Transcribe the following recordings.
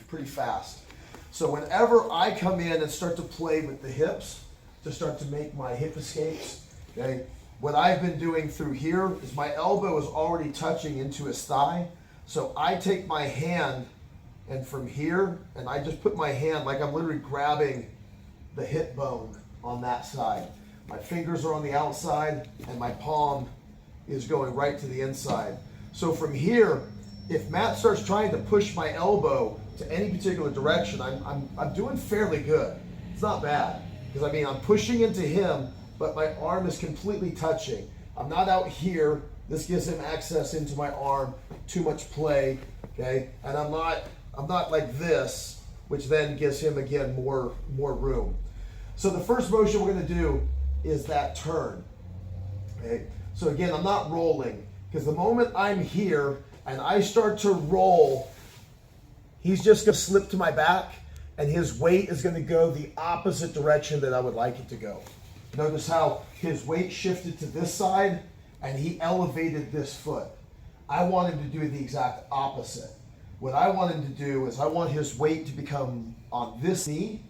pretty fast. So whenever I come in and start to play with the hips, to start to make my hip escapes, okay, what I've been doing through here is my elbow is already touching into his thigh. So I take my hand and from here, and I just put my hand like I'm literally grabbing the hip bone on that side. My fingers are on the outside and my palm is going right to the inside. So from here, if Matt starts trying to push my elbow to any particular direction, I'm doing fairly good. It's not bad, because I mean, I'm pushing into him, but my arm is completely touching. I'm not out here. This gives him access into my arm, too much play, okay? And I'm not like this, which then gives him, again, more room. So the first motion we're gonna do is that turn, okay? So again, I'm not rolling, because the moment I'm here and I start to roll, he's just gonna slip to my back and his weight is gonna go the opposite direction that I would like it to go. Notice how his weight shifted to this side and he elevated this foot. I want him to do the exact opposite. What I want him to do is I want his weight to become on this knee,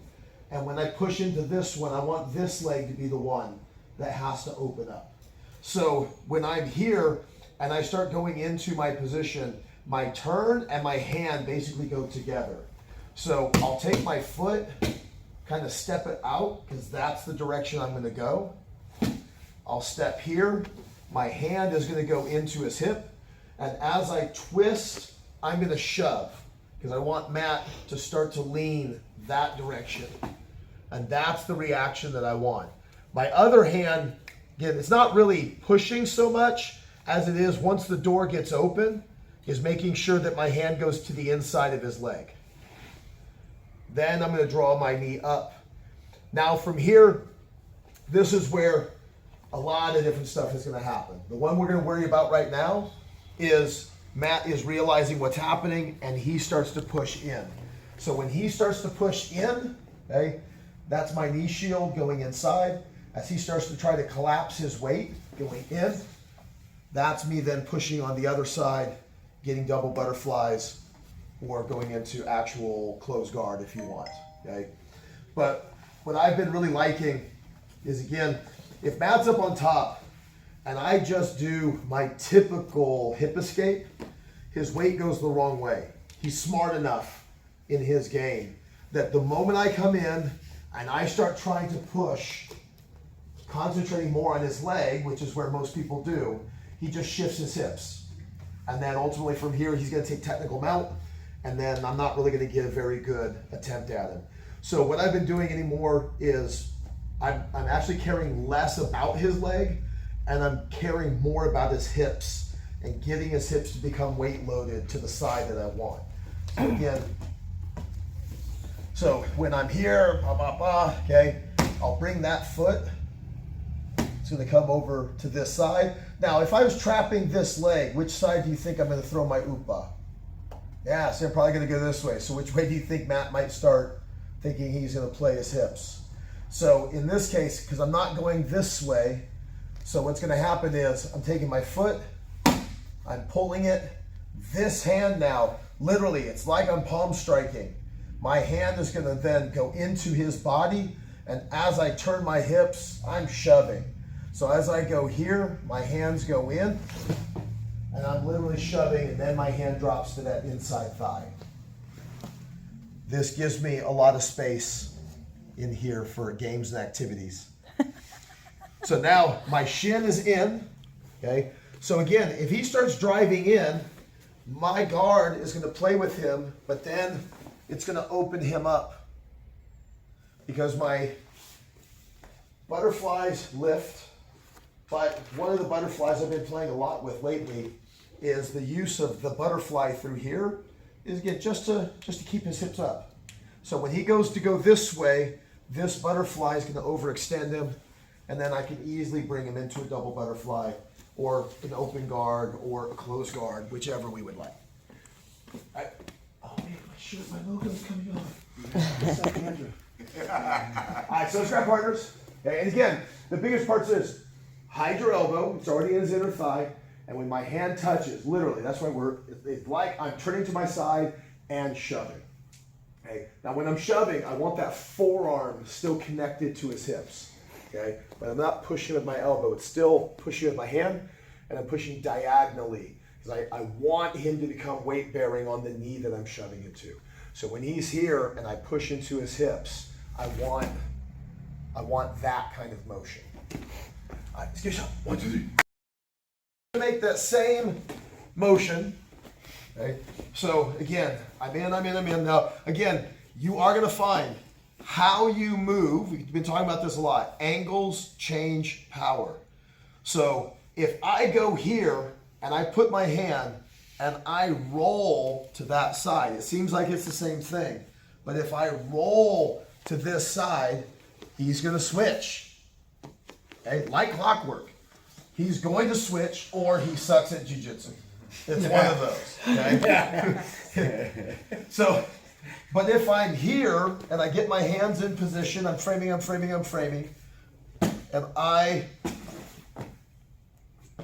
and when I push into this one, I want this leg to be the one that has to open up. So when I'm here and I start going into my position, my turn and my hand basically go together. So I'll take my foot, kind of step it out, because that's the direction I'm going to go. I'll step here. My hand is going to go into his hip. And as I twist, I'm going to shove, because I want Matt to start to lean that direction. And that's the reaction that I want. My other hand, again, it's not really pushing so much as it is once the door gets open, is making sure that my hand goes to the inside of his leg. Then I'm going to draw my knee up. Now from here, this is where a lot of different stuff is going to happen. The one we're going to worry about right now is Matt is realizing what's happening and he starts to push in. So when he starts to push in, okay, that's my knee shield going inside. As he starts to try to collapse his weight going in, that's me then pushing on the other side, getting double butterflies, or going into actual closed guard if you want, okay? But what I've been really liking is, again, if Matt's up on top and I just do my typical hip escape, his weight goes the wrong way. He's smart enough in his game that the moment I come in and I start trying to push, concentrating more on his leg, which is where most people do, he just shifts his hips. And then ultimately from here, he's going to take technical mount, and then I'm not really going to get a very good attempt at him. So what I've been doing anymore is I'm actually caring less about his leg, and I'm caring more about his hips and getting his hips to become weight loaded to the side that I want. So again, so when I'm here, okay, I'll bring that foot. It's going to come over to this side. Now, if I was trapping this leg, which side do you think I'm going to throw my upa? Yeah, so I'm probably going to go this way. So which way do you think Matt might start thinking he's going to play his hips? So in this case, because I'm not going this way, so what's going to happen is I'm taking my foot, I'm pulling it. This hand now, literally, it's like I'm palm striking. My hand is going to then go into his body, and as I turn my hips, I'm shoving. So as I go here, my hands go in, and I'm literally shoving, and then my hand drops to that inside thigh. This gives me a lot of space in here for games and activities. So now my shin is in, okay? So again, if he starts driving in, my guard is going to play with him, but then it's going to open him up because my butterflies lift. But one of the butterflies I've been playing a lot with lately is the use of the butterfly through here is, again, just to keep his hips up. So when he goes to go this way, this butterfly is going to overextend him, and then I can easily bring him into a double butterfly or an open guard or a closed guard, whichever we would like. Oh man, my shirt, my logo's coming off. All right, so let's grab partners. Okay, and again, the biggest part is hide your elbow. It's already in his inner thigh. And when my hand touches, literally, that's why it's like I'm turning to my side and shoving. Okay. Now when I'm shoving, I want that forearm still connected to his hips. Okay. But I'm not pushing with my elbow. It's still pushing with my hand, and I'm pushing diagonally because I want him to become weight bearing on the knee that I'm shoving into. So when he's here and I push into his hips, I want that kind of motion. All right, let's get a shot. 1, 2, 3. Make that same motion. Okay. So again, I'm in. Now, again, you are going to find how you move. We've been talking about this a lot. Angles change power. So if I go here and I put my hand and I roll to that side, it seems like it's the same thing. But if I roll to this side, he's going to switch. Okay, like clockwork. He's going to switch, or he sucks at jiu-jitsu. It's one of those. Okay? So, but if I'm here and I get my hands in position, I'm framing, and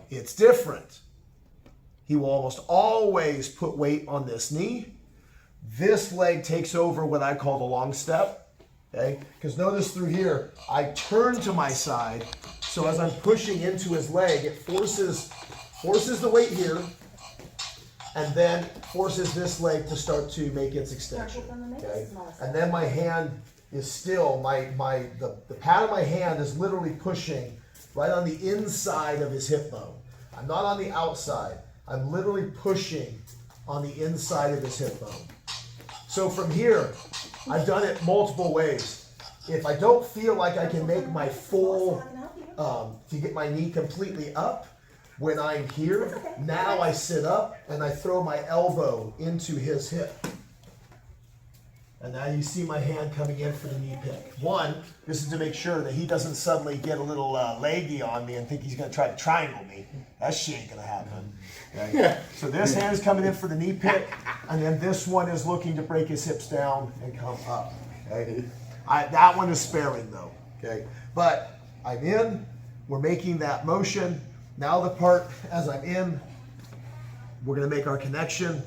it's different. He will almost always put weight on this knee. This leg takes over what I call the long step. Okay? Because notice through here, I turn to my side. So as I'm pushing into his leg, it forces the weight here, and then forces this leg to start to make its extension. Okay? And then my hand is still, the pad of my hand is literally pushing right on the inside of his hip bone. I'm not on the outside. I'm literally pushing on the inside of his hip bone. So from here, I've done it multiple ways. If I don't feel like I can make my full, to get my knee completely up, when I'm here, now I sit up and I throw my elbow into his hip. And now you see my hand coming in for the knee pick. One, this is to make sure that he doesn't suddenly get a little leggy on me and think he's going to try to triangle me. That shit ain't going to happen. Okay? So this hand is coming in for the knee pick, and then this one is looking to break his hips down and come up. Okay? That one is sparing though. Okay? But I'm in, we're making that motion. Now the part as I'm in, we're going to make our connection.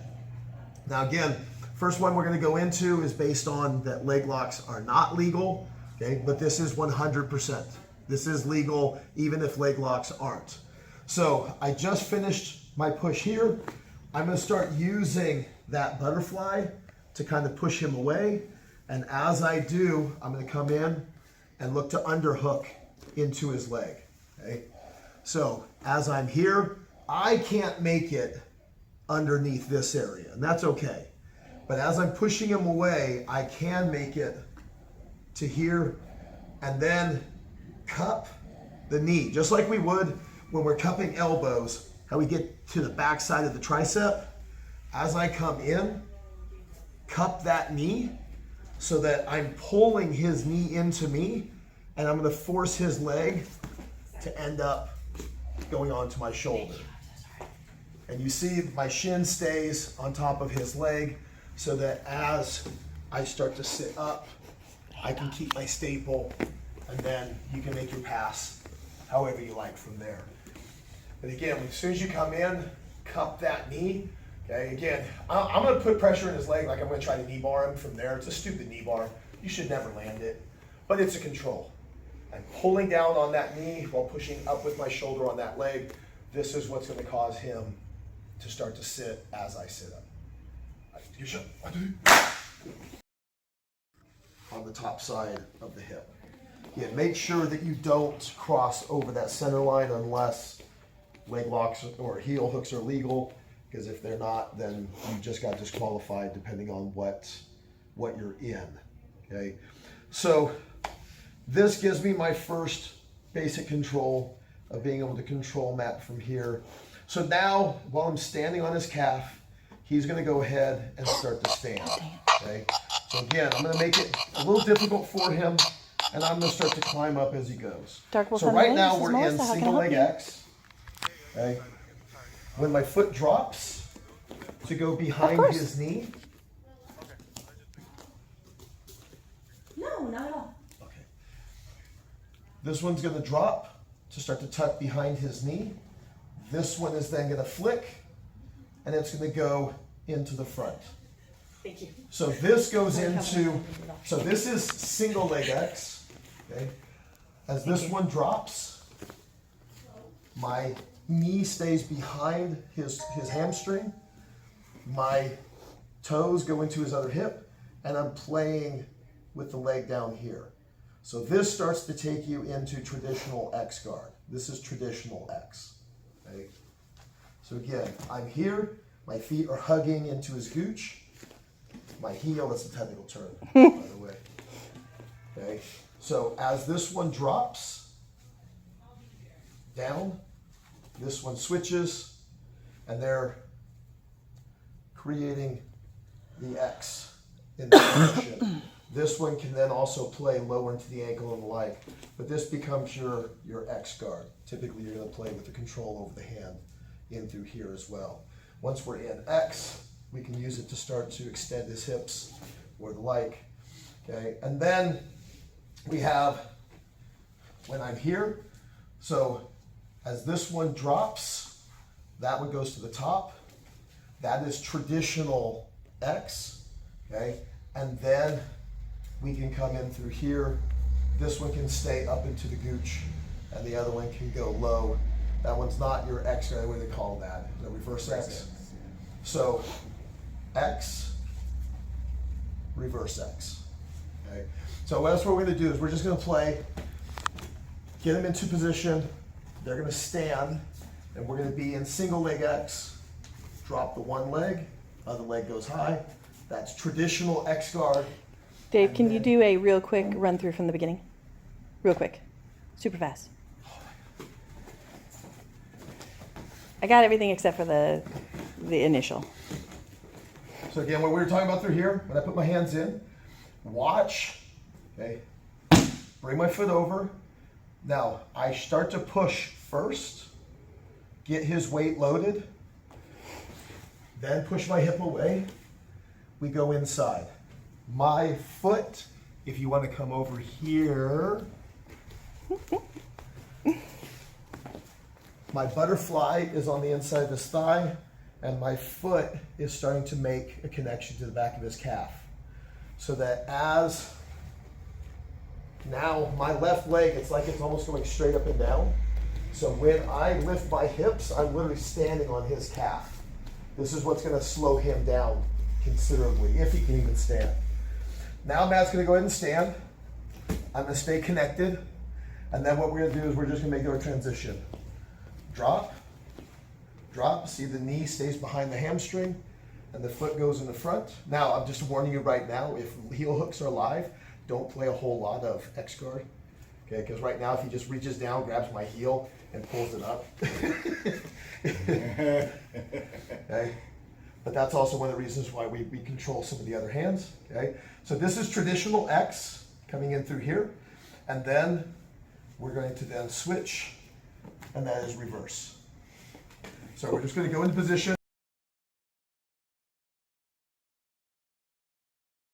Now again, first one we're going to go into is based on that leg locks are not legal, okay? But this is 100%. This is legal even if leg locks aren't. So I just finished my push here. I'm going to start using that butterfly to kind of push him away. And as I do, I'm going to come in and look to underhook into his leg, okay? So as I'm here, I can't make it underneath this area, and that's okay. But as I'm pushing him away, I can make it to here and then cup the knee, just like we would when we're cupping elbows, how we get to the back side of the tricep. As I come in, cup that knee so that I'm pulling his knee into me, and I'm going to force his leg to end up going onto my shoulder. And you see my shin stays on top of his leg, so that as I start to sit up, I can keep my staple, and then you can make your pass however you like from there. But again, as soon as you come in, cup that knee. Okay, again, I'm going to put pressure in his leg like I'm going to try to knee bar him from there. It's a stupid knee bar. You should never land it, but it's a control. I'm pulling down on that knee while pushing up with my shoulder on that leg. This is what's going to cause him to start to sit as I sit up. Your shot. On the top side of the hip. Again, make sure that you don't cross over that center line unless leg locks or heel hooks are legal, because if they're not, then you just got disqualified depending on what you're in. Okay, so this gives me my first basic control of being able to control Matt from here. So now, while I'm standing on his calf, he's going to go ahead and start to stand. Okay. So again, I'm going to make it a little difficult for him, and I'm going to start to climb up as he goes. So right now we're in single leg X. Okay. When my foot drops to go behind his knee. No, not at all. Okay. This one's going to drop to start to tuck behind his knee. This one is then going to flick, and it's going to go into the front. Thank you. So this goes into, so this is single leg X, okay? As this one drops, my knee stays behind his hamstring, my toes go into his other hip, and I'm playing with the leg down here. So this starts to take you into traditional X guard. This is traditional X, okay? So again, I'm here, my feet are hugging into his gooch, my heel, that's a technical term, by the way. Okay, so as this one drops down, this one switches, and they're creating the X in the position. This one can then also play lower into the ankle and the like, but this becomes your X guard. Typically, you're going to play with the control over the hand in through here as well. Once we're in X, we can use it to start to extend his hips or the like. Okay, and then we have when I'm here. So as this one drops, that one goes to the top. That is traditional X. Okay, and then we can come in through here. This one can stay up into the gooch, and the other one can go low. That one's not your X, what do they call that? The reverse X. So X, reverse X. Okay. So that's what we're going to do is we're just going to play, get them into position. They're going to stand, and we're going to be in single leg X. Drop the one leg, other leg goes high. That's traditional X guard. Dave, can you do a real quick run through from the beginning? Real quick. Super fast. I got everything except for the initial. So again, what we were talking about through here, when I put my hands in, watch, okay, bring my foot over. Now, I start to push first, get his weight loaded, then push my hip away. We go inside. My foot, if you want to come over here, my butterfly is on the inside of his thigh, and my foot is starting to make a connection to the back of his calf. So that as now my left leg, it's like it's almost going straight up and down. So when I lift my hips, I'm literally standing on his calf. This is what's going to slow him down considerably, if he can even stand. Now Matt's going to go ahead and stand. I'm going to stay connected. And then what we're going to do is we're just going to make our transition. Drop, drop. See, the knee stays behind the hamstring and the foot goes in the front. Now, I'm just warning you right now, if heel hooks are live, don't play a whole lot of X guard. Okay, because right now if he just reaches down, grabs my heel and pulls it up. Okay. But that's also one of the reasons why we control some of the other hands. Okay, so this is traditional X coming in through here, and then we're going to then switch, and that is reverse. So we're just going to go into position.